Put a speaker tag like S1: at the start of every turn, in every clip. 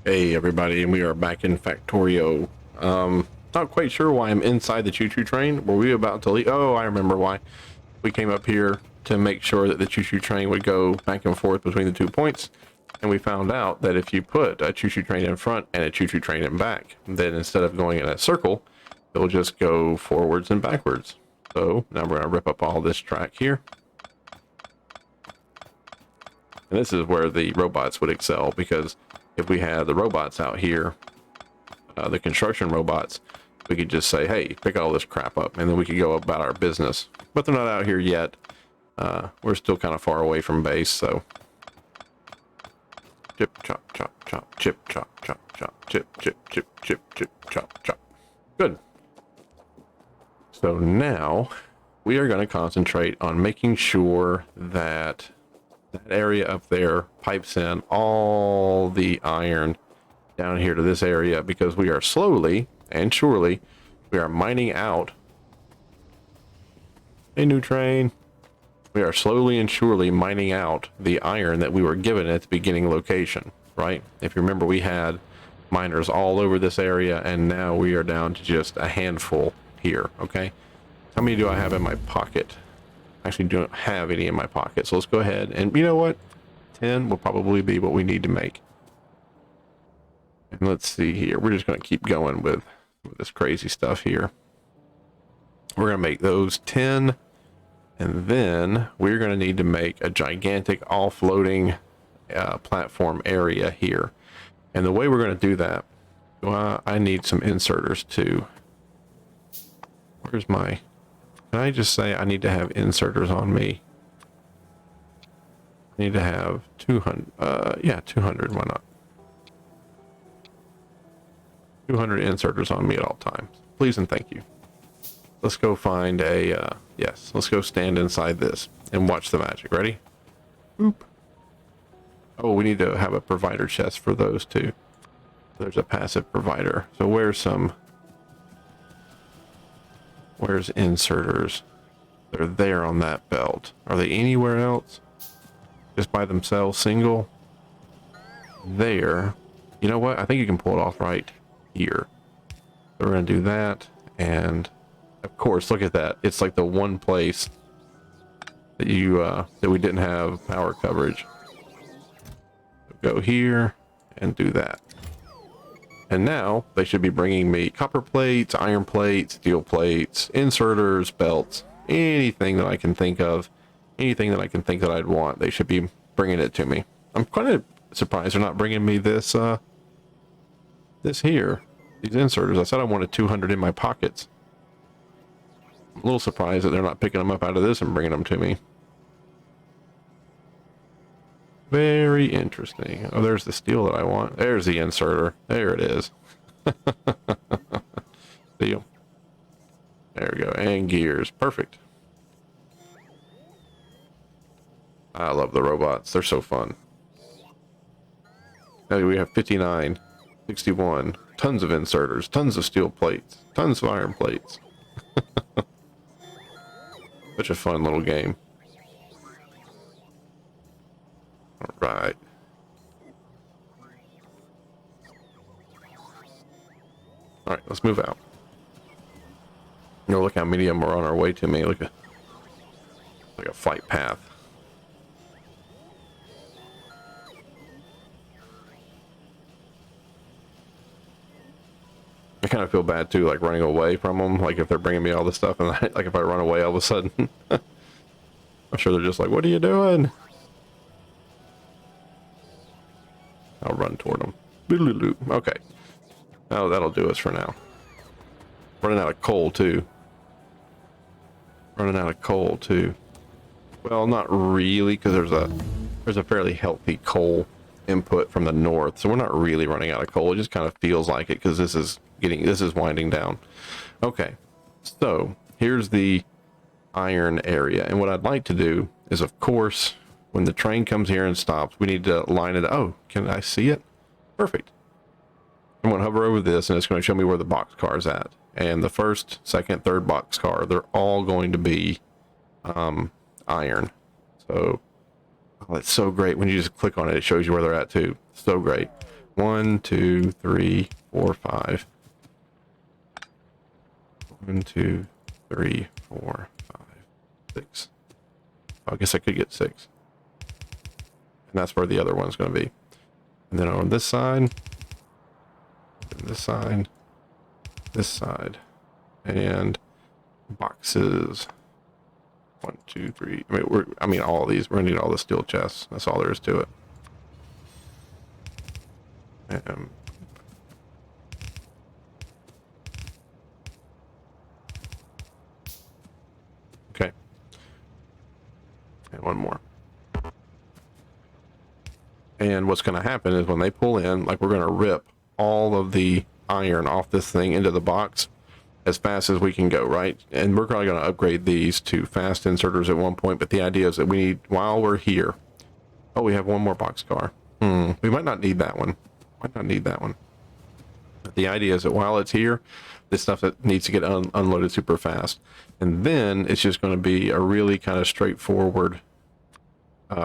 S1: Hey everybody, and we are back in Factorio. Not quite sure why I'm inside the choo-choo train. Were we about to leave? Oh, I remember why. We came up here to make sure that the choo-choo train would go back and forth between the 2 points. And we found out that if you put a choo-choo train in front and a choo-choo train in back, then instead of going in a circle, it'll just go forwards and backwards. So now we're gonna rip up all this track here. And this is where the robots would excel, because if we had the robots out here, the construction robots, we could just say, hey, pick all this crap up, and then we could go about our business. But they're not out here yet. We're still kind of far away from base, so chip, chop, chop, chop, chip, chop, chop, chop, chip, chip, chip, chip, chip, chop, chop. Good. So now we are going to concentrate on making sure that that area up there pipes in all the iron down here to this area, because we are slowly and surely we are mining out a new train. We are slowly and surely mining out the iron that we were given at the beginning location, right? If you remember, we had miners all over this area, and now we are down to just a handful here. Okay, how many do I have in my pocket? Actually don't have any in my pocket, so let's go ahead and, you know what, 10 will probably be what we need to make. And let's see here, we're just going to keep going with this crazy stuff here. We're going to make those 10, and then we're going to need to make a gigantic offloading platform area here. And the way we're going to do that, well, I need some inserters too. Where's my... Can I just say I need to have inserters on me? I need to have 200, yeah, 200, why not? 200 inserters on me at all times. Please and thank you. Let's go find a, yes, let's go stand inside this and watch the magic. Ready? Boop. Oh, we need to have a provider chest for those too. There's a passive provider. So where's inserters? They're there on that belt. Are they anywhere else? Just by themselves, single? There. You know what? I think you can pull it off right here. So we're gonna do that, and of course, look at that. It's like the one place that you that we didn't have power coverage. So go here and do that. And now they should be bringing me copper plates, iron plates, steel plates, inserters, belts, anything that I can think of, anything that I can think that I'd want. They should be bringing it to me. I'm kind of surprised they're not bringing me this, this here, these inserters. I said I wanted 200 in my pockets. I'm a little surprised that they're not picking them up out of this and bringing them to me. Very interesting. Oh, there's the steel that I want. There's the inserter. There it is. Steel. There we go. And gears. Perfect. I love the robots. They're so fun. Now we have 59, 61, tons of inserters, tons of steel plates, tons of iron plates. Such a fun little game. Right. All right, let's move out. You know, look how many of them are on our way to me. Look at, like a flight path. I kind of feel bad too, like running away from them. Like if they're bringing me all this stuff, and like if I run away all of a sudden, I'm sure they're just like, "What are you doing?" I'll run toward them. Okay. Oh, that'll do us for now. Running out of coal too. Running out of coal too. Well, not really, because there's a fairly healthy coal input from the north, so we're not really running out of coal. It just kind of feels like it, because this is winding down. Okay, so here's the iron area, and what I'd like to do is, of course, when the train comes here and stops, we need to line it. Oh, can I see it? Perfect. I'm going to hover over this, and it's going to show me where the box car is at. And the first, second, third box car, they're all going to be iron. So, oh, it's so great. When you just click on it, it shows you where they're at too. So great. 1, 2, 3, 4, 5. 1, 2, 3, 4, 5, 6. I guess I could get 6. And that's where the other one's going to be. And then on this side, this side, this side, and boxes. 1, 2, 3. I mean, all of these. We're gonna need all the steel chests. That's all there is to it. Okay. And one more. And what's going to happen is when they pull in, like, we're going to rip all of the iron off this thing into the box as fast as we can go, right? And we're probably going to upgrade these to fast inserters at one point, but the idea is that we need, while we're here, oh, we have one more boxcar. We might not need that one. Might not need that one. But the idea is that while it's here, this stuff that needs to get unloaded super fast. And then it's just going to be a really kind of straightforward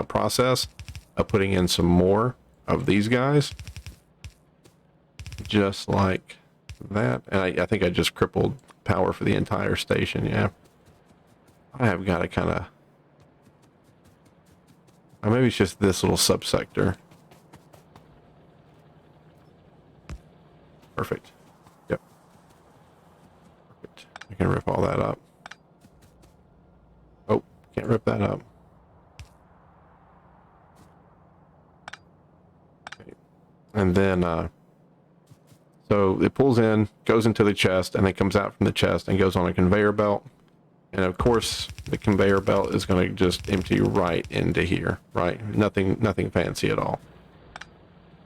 S1: process of putting in some more of these guys. Just like that. And I think I just crippled power for the entire station. Yeah, I have got to kind of, or maybe it's just this little subsector. Perfect. Yep. Perfect. I can rip all that up. Oh, can't rip that up. Okay. And then so it pulls in, goes into the chest, and then comes out from the chest and goes on a conveyor belt. And of course, the conveyor belt is going to just empty right into here, right? Nothing fancy at all.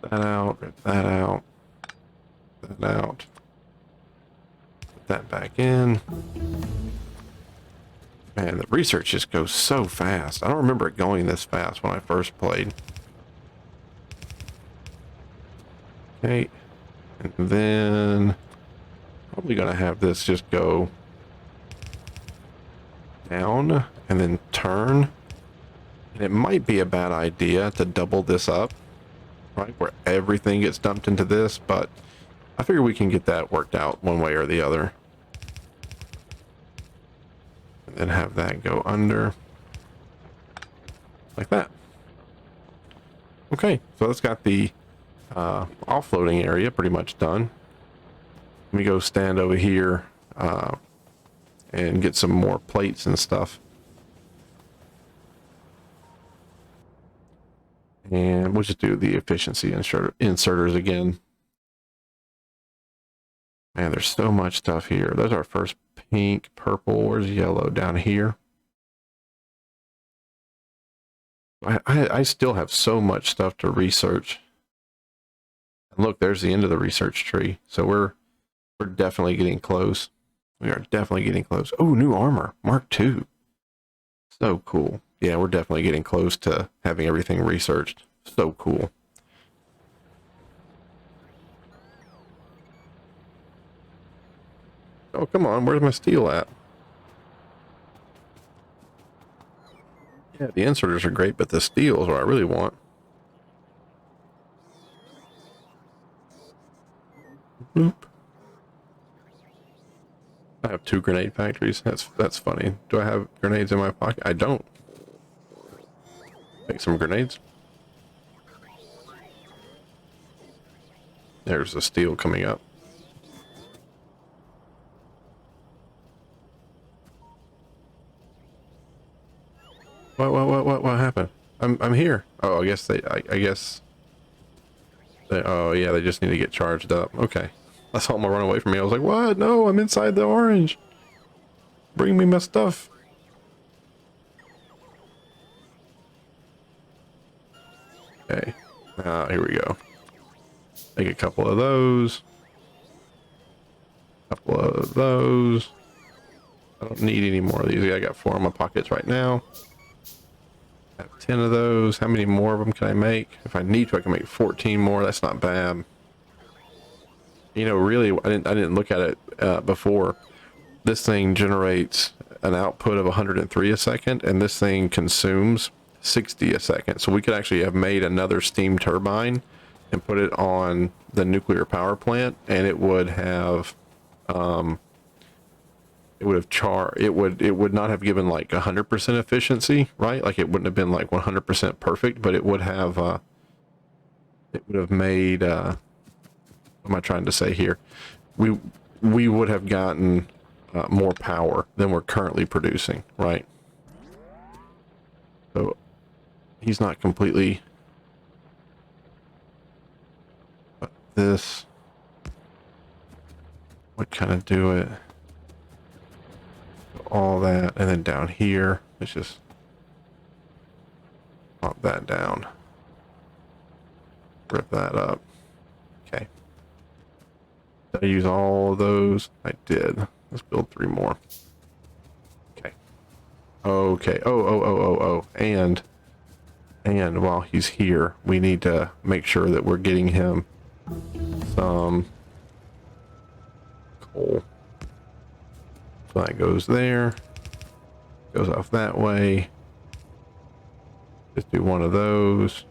S1: That out, rip that out, that out, put that back in. Man, the research just goes so fast. I don't remember it going this fast when I first played. Okay. And then probably going to have this just go down and then turn. And it might be a bad idea to double this up, right? Where everything gets dumped into this, but I figure we can get that worked out one way or the other. And then have that go under like that. Okay, so that's got the offloading area pretty much done. Let me go stand over here and get some more plates and stuff. And we'll just do the efficiency inserters again. Man, there's so much stuff here. There's our first pink, purple. Where's yellow? Down here. I still have so much stuff to research. And look, there's the end of the research tree. So we're definitely getting close. We are definitely getting close. Oh, new armor, Mark II. So cool. Yeah, we're definitely getting close to having everything researched. So cool. Oh, come on. Where's my steel at? Yeah, the inserters are great, but the steel is what I really want. Bloop. I have 2 grenade factories. That's funny. Do I have grenades in my pocket? I don't. Make some grenades. There's the steel coming up. What happened? I'm here. Oh, I guess I guess they, oh yeah, they just need to get charged up. Okay. I saw them run away from me. I was like, what? No, I'm inside the orange. Bring me my stuff. Okay. Here we go. Make a couple of those. Couple of those. I don't need any more of these. I got 4 in my pockets right now. I have 10 of those. How many more of them can I make? If I need to, I can make 14 more. That's not bad. You know, really, I didn't look at it before. This thing generates an output of 103 a second, and this thing consumes 60 a second. So we could actually have made another steam turbine and put it on the nuclear power plant, and it would have it would not have given like 100% efficiency, right? Like it wouldn't have been like 100% perfect, but it would have made what am I trying to say here? We we would have gotten more power than we're currently producing, right? So he's not completely, but this would kind of do it. All that, and then down here, let's just pop that down. Rip that up. Okay. Did I use all of those? I did. Let's build 3 more. Okay. Okay. Oh. And while he's here, we need to make sure that we're getting him some coal. So that goes there. Goes off that way. Just do one of those.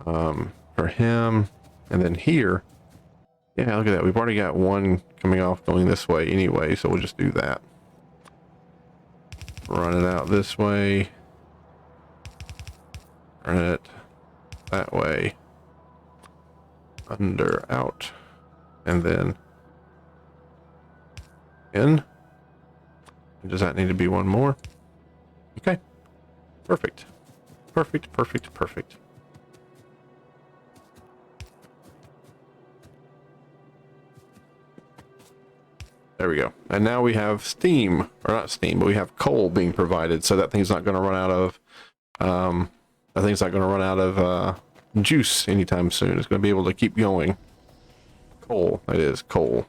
S1: For him. And then here. Yeah, look at that. We've already got one coming off going this way anyway, so we'll just do that. Run it out this way. Run it that way. Under, out. And then in. Does that need to be one more? Okay. Perfect. Perfect, perfect, perfect. There we go. And now we have steam, or not steam, but we have coal being provided, so that thing's not going to run out of, that thing's not going to run out of juice anytime soon. It's going to be able to keep going. Coal, that is, coal.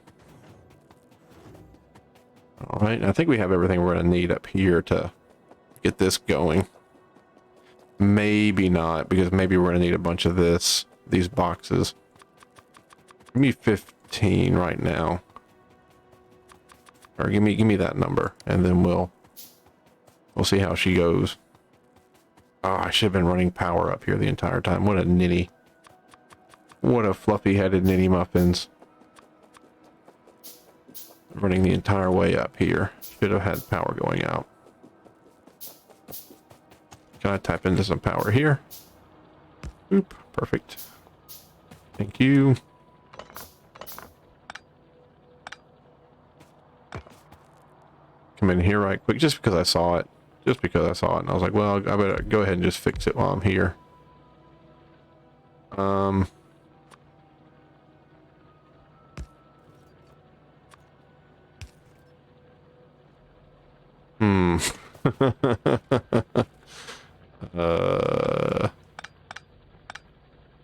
S1: All right, I think we have everything we're going to need up here to get this going. Maybe not, because maybe we're going to need a bunch of these boxes. Give me 15 right now. Or give me that number, and then we'll see how she goes. Oh, I should have been running power up here the entire time. What a ninny. What a fluffy-headed ninny muffins. Running the entire way up here. Should have had power going out. Can I type into some power here? Oop, perfect. Thank you. Come in here right quick, just because I saw it. Just because I saw it, and I was like, well, I better go ahead and just fix it while I'm here. What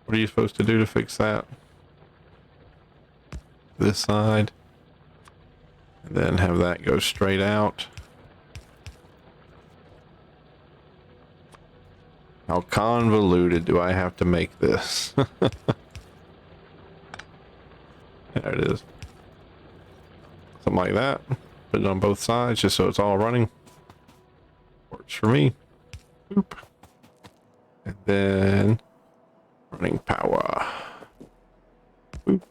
S1: are you supposed to do to fix that? This side. And then have that go straight out. How convoluted do I have to make this? There it is. Something like that. Put it on both sides just so it's all running. Works for me. Boop. And then running power. Boop.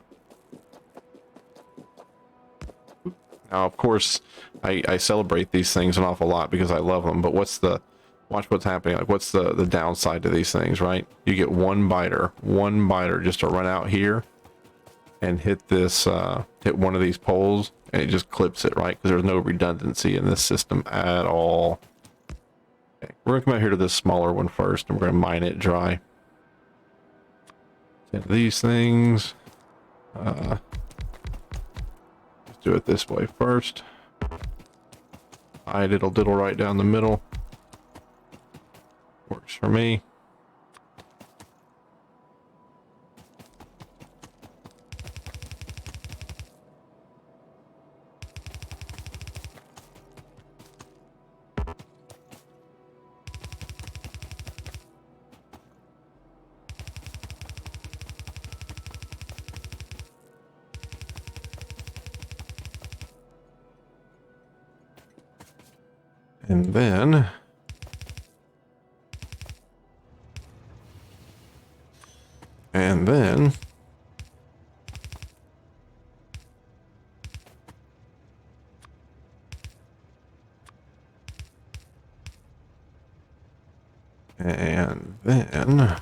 S1: Boop. Now, of course, I celebrate these things an awful lot because I love them, but watch what's happening. Like, what's the downside to these things, right? You get one biter just to run out here and hit this, hit one of these poles, and it just clips it, right? Because there's no redundancy in this system at all. Okay, we're gonna come out here to this smaller one first, and we're gonna mine it dry. Send these things. Let's do it this way first. I diddle right down the middle. Works for me. And then And then and then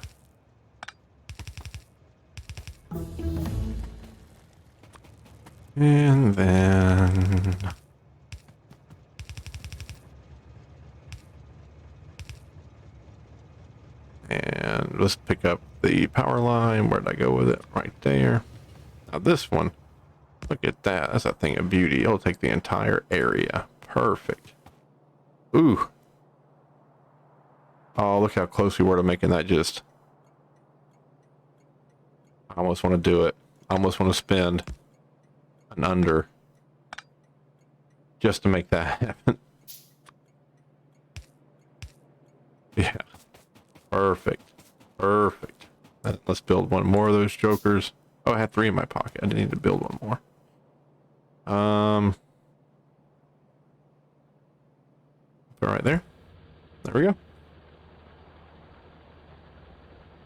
S1: and then and let's pick up the power line. Where'd I go with it? Right there. Now this one, look at that. That's a thing of beauty. It'll take the entire area. Perfect. Ooh. Oh, look how close we were to making that. Just, I almost want to do it. I almost want to spend an under just to make that happen. Yeah. Perfect. Perfect. Let's build one more of those jokers. Oh, I had 3 in my pocket. I didn't need to build one more. Put it right there. There we go.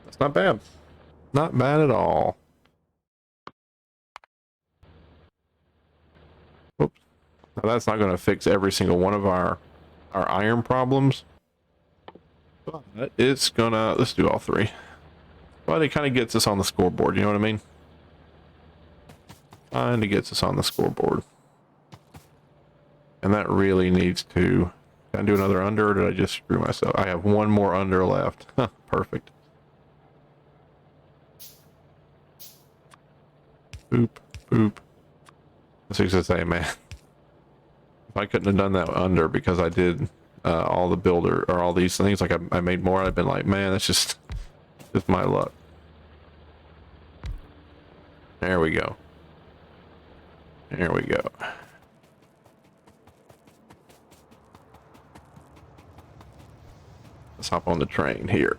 S1: That's not bad. Not bad at all. Oops. Now that's not going to fix every single one of our iron problems. But it's gonna, let's do all 3. But it kind of gets us on the scoreboard, you know what I mean? Kind of gets us on the scoreboard. And that really needs to, can I do another under, or did I just screw myself? I have 1 more under left. Perfect. Boop, boop. That's what I say, man. If I couldn't have done that under because I did all the builder or all these things, like I made more, I've been like, man, that's just my luck. There we go. There we go. Let's hop on the train here.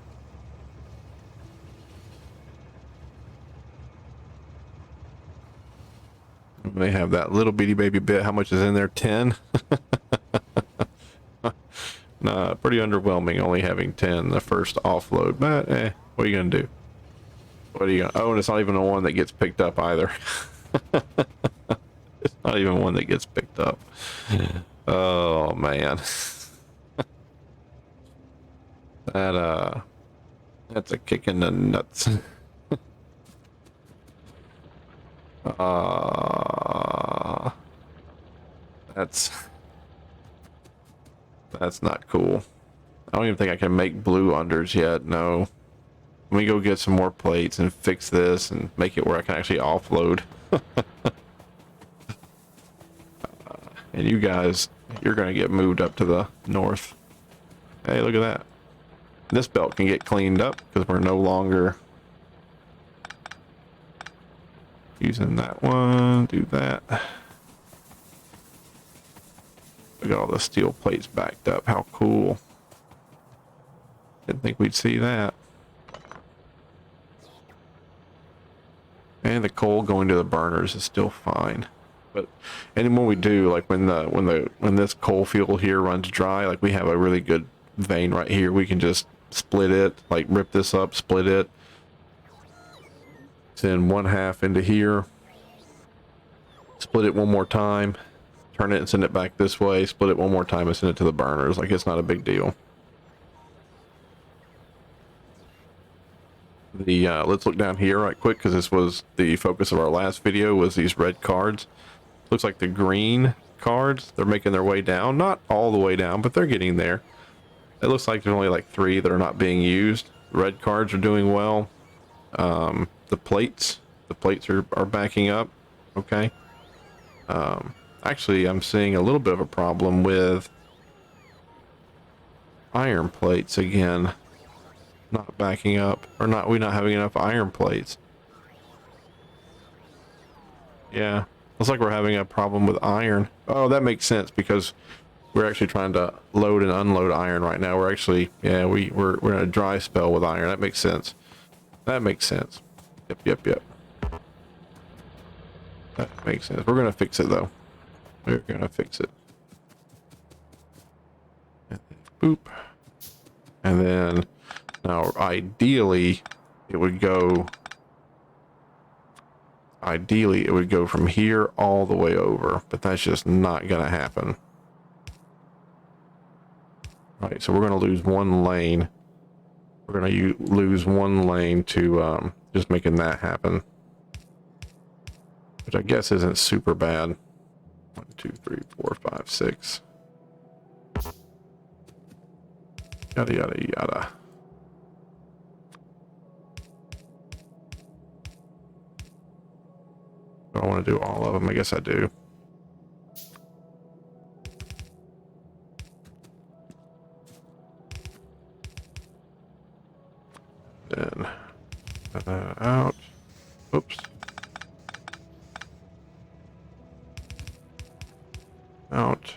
S1: They have that little bitty baby bit. How much is in there? 10? Nah, pretty underwhelming only having 10 the first offload, but what are you gonna do? What are you gonna, oh, and it's not even the one that gets picked up either. It's not even one that gets picked up. Oh man. That's a kick in the nuts. That's not cool. I don't even think I can make blue unders yet. No. Let me go get some more plates and fix this and make it where I can actually offload. And you guys, you're gonna get moved up to the north. Hey, look at that. This belt can get cleaned up because we're no longer using that one. Do that. Look at all the steel plates backed up. How cool. Didn't think we'd see that. And the coal going to the burners is still fine. But and when we do, like when this coal field here runs dry, like we have a really good vein right here. We can just split it, like rip this up, split it. Send 1/2 into here. Split it one more time. Turn it and send it back this way. Split it one more time and send it to the burners. Like it's not a big deal. Let's look down here right quick because this was the focus of our last video, was these red cards. Looks like the green cards, they're making their way down. Not all the way down, but they're getting there. It looks like there's only like 3 that are not being used. Red cards are doing well. The plates are backing up. Okay. Actually, I'm seeing a little bit of a problem with iron plates again. Not backing up, or we're not having enough iron plates. Yeah, looks like we're having a problem with iron. Oh, that makes sense because we're actually trying to load and unload iron right now. We're actually, yeah, we're in a dry spell with iron. That makes sense. That makes sense. Yep. That makes sense. We're gonna fix it though. We're gonna fix it. And then, boop. And then now ideally it would go ideally it would go from here all the way over, but that's just not going to happen. All right, so we're going to lose one lane. We're going to lose one lane to just making that happen, which I guess isn't super bad. 1, 2, 3, 4, 5, 6. Yada, yada, yada. Do I want to do all of them? I guess I do. Then cut that out. Oops. Out.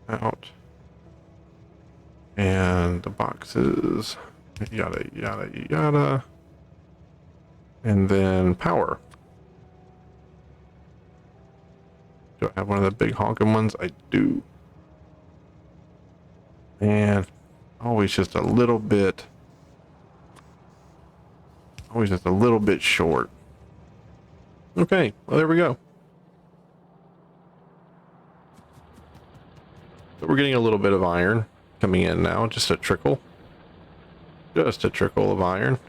S1: Out. And the boxes. Yada, yada, yada. And then power. Do I have one of the big honking ones? I do. And always just a little bit. Always just a little bit short. Okay, well, there we go. So we're getting a little bit of iron coming in now, just a trickle. Just a trickle of iron.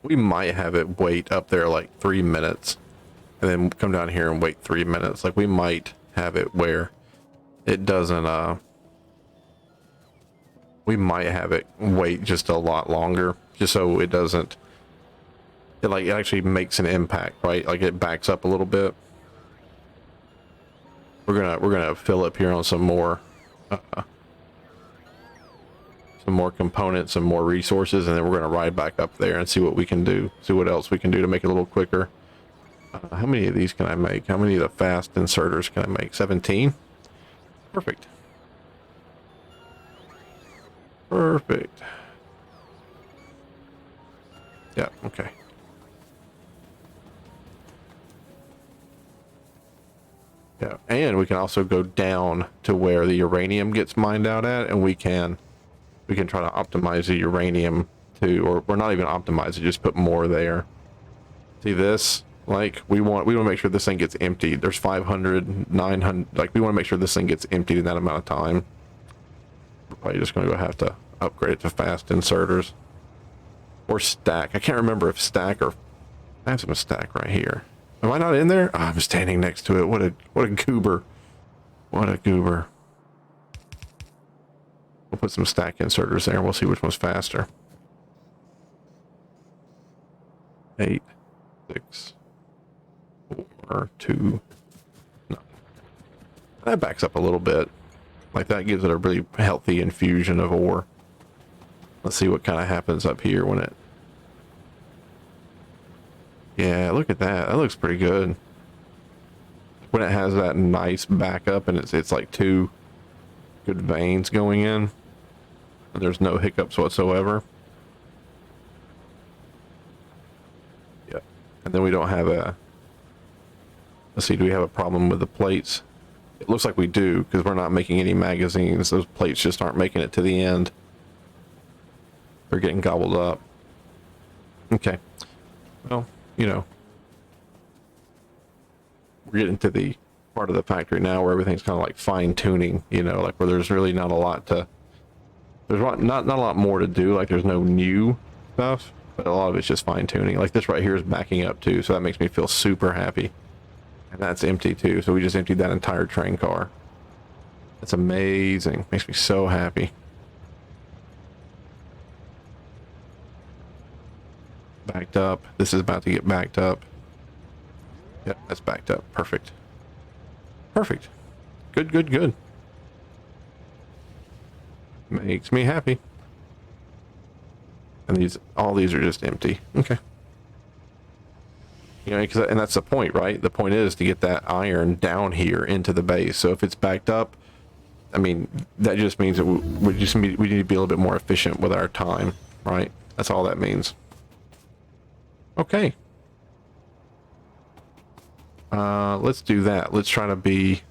S1: We might have it wait up there like 3 minutes and then come down here and wait 3 minutes. Like we might have it where it doesn't, we might have it wait just a lot longer, just so it doesn't, it actually makes an impact, right? Like it backs up a little bit. We're gonna fill up here on some more components, some more resources, and then we're gonna ride back up there and see what we can do, see what else we can do to make it a little quicker. How many of these can I make? How many of the fast inserters can I make? 17? Perfect. Perfect. Yeah, okay. Yeah, and we can also go down to where the uranium gets mined out at, and we can try to optimize the uranium to, or we're not even optimize it, just put more there. See this? Like we want to make sure this thing gets emptied. There's 500, 900, like we want to make sure this thing gets emptied in that amount of time. We're probably just going to have to upgrade it to fast inserters or stack. I can't remember if stack or I have some stack right here. Am I not in there? Oh, I'm standing next to it. What a goober. What a goober. We'll put some stack inserters there and we'll see which one's faster. 8, 6, 4, 2. No. That backs up a little bit. Like that gives it a really healthy infusion of ore. Let's see what kind of happens up here when it. Yeah, look at that. That looks pretty good. When it has that nice backup and it's like 2 good veins going in. And there's no hiccups whatsoever. Yep. And then we don't have a. Let's see, do we have a problem with the plates? It looks like we do, because we're not making any magazines. Those plates just aren't making it to the end. They're getting gobbled up. Okay. Well, you know, we're getting to the part of the factory now where everything's kind of like fine tuning, you know, like where there's really not a lot to, there's not a lot more to do. Like there's no new stuff, but a lot of it's just fine tuning. Like this right here is backing up too. So that makes me feel super happy. And that's empty too. So we just emptied that entire train car. That's amazing. Makes me so happy. Backed up. This is about to get backed up. Yep, that's backed up. Perfect. Perfect. Good, good, good. Makes me happy. And all these are just empty. Okay. You know, and that's the point, right? The point is to get that iron down here into the base. So if it's backed up, I mean, that just means that we need to be a little bit more efficient with our time, right? That's all that means. Okay. Let's do that. Let's try to be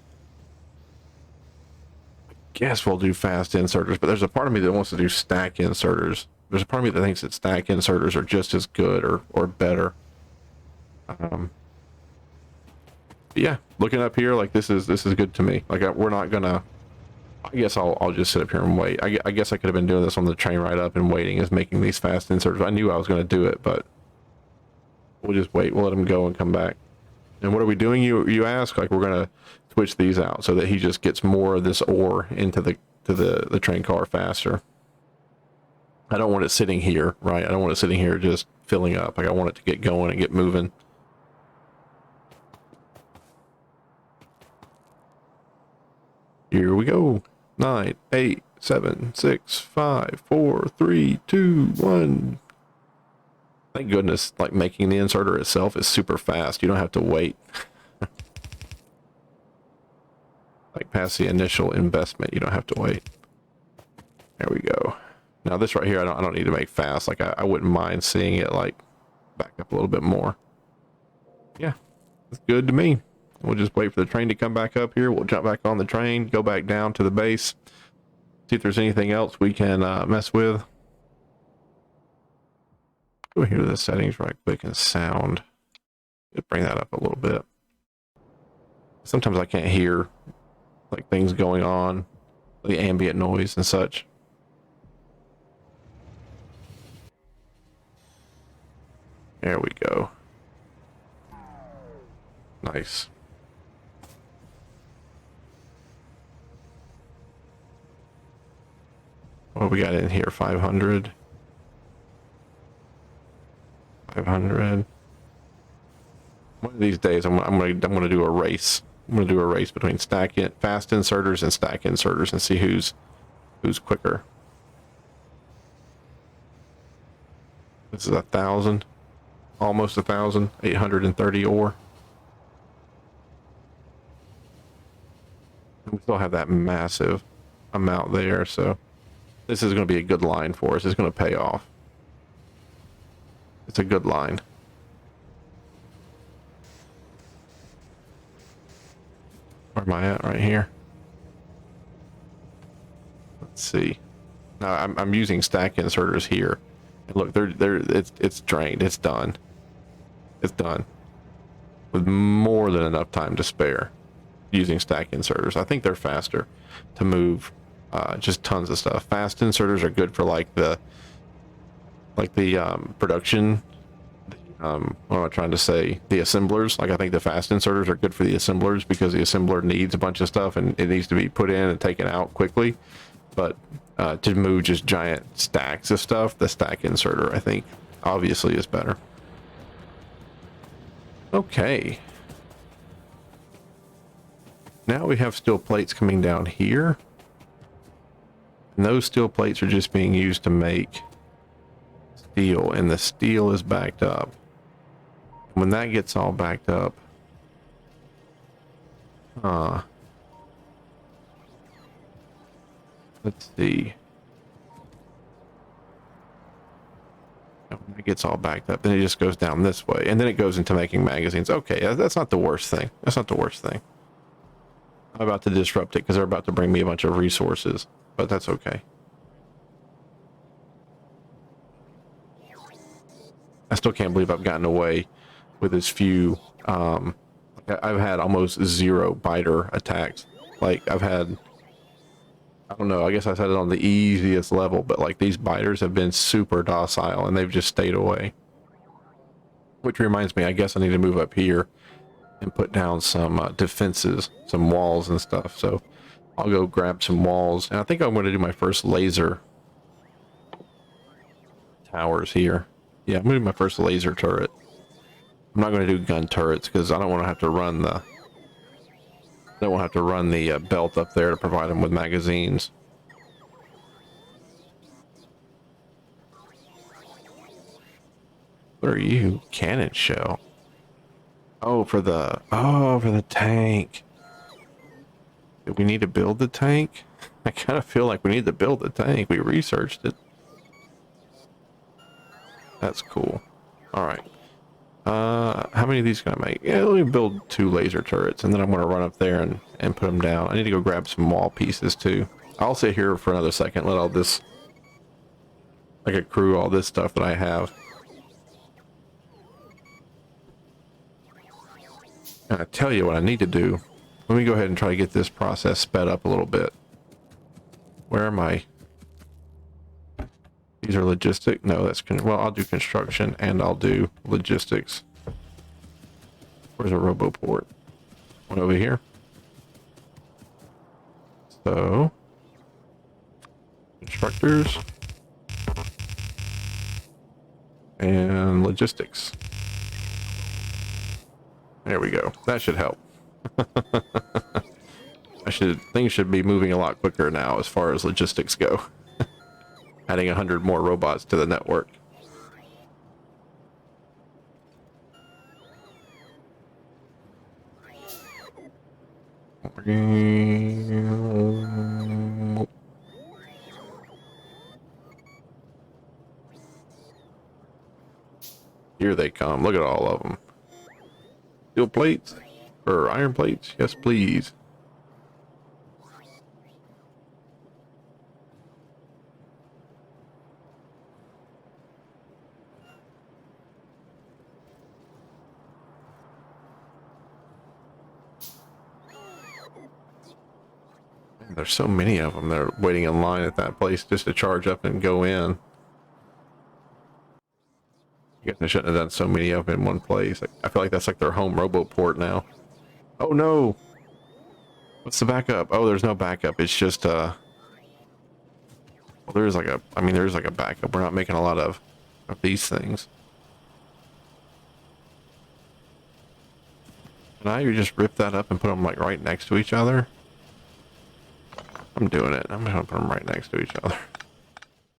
S1: guess we'll do fast inserters, but there's a part of me that wants to do stack inserters. There's a part of me that thinks that stack inserters are just as good or better. Yeah, looking up here, like this is good to me. Like we're not gonna. I guess I'll just sit up here and wait. I guess I could have been doing this on the train ride up and waiting as making these fast inserters. I knew I was going to do it, but we'll just wait. We'll let him go and come back. And what are we doing? You ask. Like we're going to switch these out so that he just gets more of this ore into the train car faster. I don't want it sitting here, right? I don't want it sitting here just filling up. Like I want it to get going and get moving. Here we go. 9, 8, 7, 6, 5, 4, 3, 2, 1. Thank goodness, like making the inserter itself is super fast. You don't have to wait. Like past the initial investment, you don't have to wait. There we go. Now this right here, I don't need to make fast. Like I wouldn't mind seeing it like back up a little bit more. Yeah, it's good to me. We'll just wait for the train to come back up here. We'll jump back on the train, go back down to the base, see if there's anything else we can mess with. Go here to the settings right quick and sound. Just bring that up a little bit. Sometimes I can't hear like things going on, the ambient noise and such. There we go. Nice. What we got in here? 500. 500. One of these days, I'm gonna do a race. I'm gonna do a race between fast inserters and stack inserters and see who's quicker. This is 1,000, almost 1,000, 830 ore. We still have that massive amount there, so this is going to be a good line for us. It's going to pay off. It's a good line. Where am I at? Right here. Let's see. Now I'm using stack inserters here. And look, it's drained. It's done. It's done. With more than enough time to spare using stack inserters. I think they're faster to move just tons of stuff. Fast inserters are good for like the production. What am I trying to say? The assemblers. Like I think the fast inserters are good for the assemblers because the assembler needs a bunch of stuff and it needs to be put in and taken out quickly. But to move just giant stacks of stuff, the stack inserter I think obviously is better. Okay. Now we have steel plates coming down here. And those steel plates are just being used to make steel, and the steel is backed up. When that gets all backed up, let's see. When it gets all backed up, then it just goes down this way, and then it goes into making magazines. Okay, that's not the worst thing. That's not the worst thing. I'm about to disrupt it because they're about to bring me a bunch of resources, but that's okay. I still can't believe I've gotten away with as few. I've had almost 0 biter attacks. Like I've had, I don't know, I guess I said it on the easiest level, but like these biters have been super docile and they've just stayed away. Which reminds me, I guess I need to move up here and put down some defenses, some walls and stuff. So I'll go grab some walls, and I think I'm going to do my first laser towers here. Yeah, I'm going to do my first laser turret. I'm not going to do gun turrets because I don't want to have to run the belt up there to provide them with magazines. What are you? Cannon shell. Oh, for the tank. Do we need to build the tank? I kind of feel like we need to build the tank. We researched it. That's cool. All right. How many of these can I make? Yeah, let me build 2 laser turrets, and then I'm going to run up there and put them down. I need to go grab some wall pieces too. I'll sit here for another second, let all this, like, accrue all this stuff that I have. And I tell you what I need to do. Let me go ahead and try to get this process sped up a little bit. Where am I? These are logistic. No, that's well, I'll do construction and I'll do logistics. Where's a RoboPort? One over here. So, constructors and logistics. There we go. That should help. Things should be moving a lot quicker now as far as logistics go. Adding 100 more robots to the network. Here they come. Look at all of them. Steel plates? Or iron plates? Yes, please. There's so many of them that are waiting in line at that place just to charge up and go in. I guess I shouldn't have done so many of them in one place. I feel like that's like their home RoboPort now. Oh no! What's the backup? Oh, there's no backup. It's just well, there's like a, I mean, there's like a backup. We're not making a lot of these things. Can I just rip that up and put them like right next to each other? I'm doing it. I'm gonna put them right next to each other.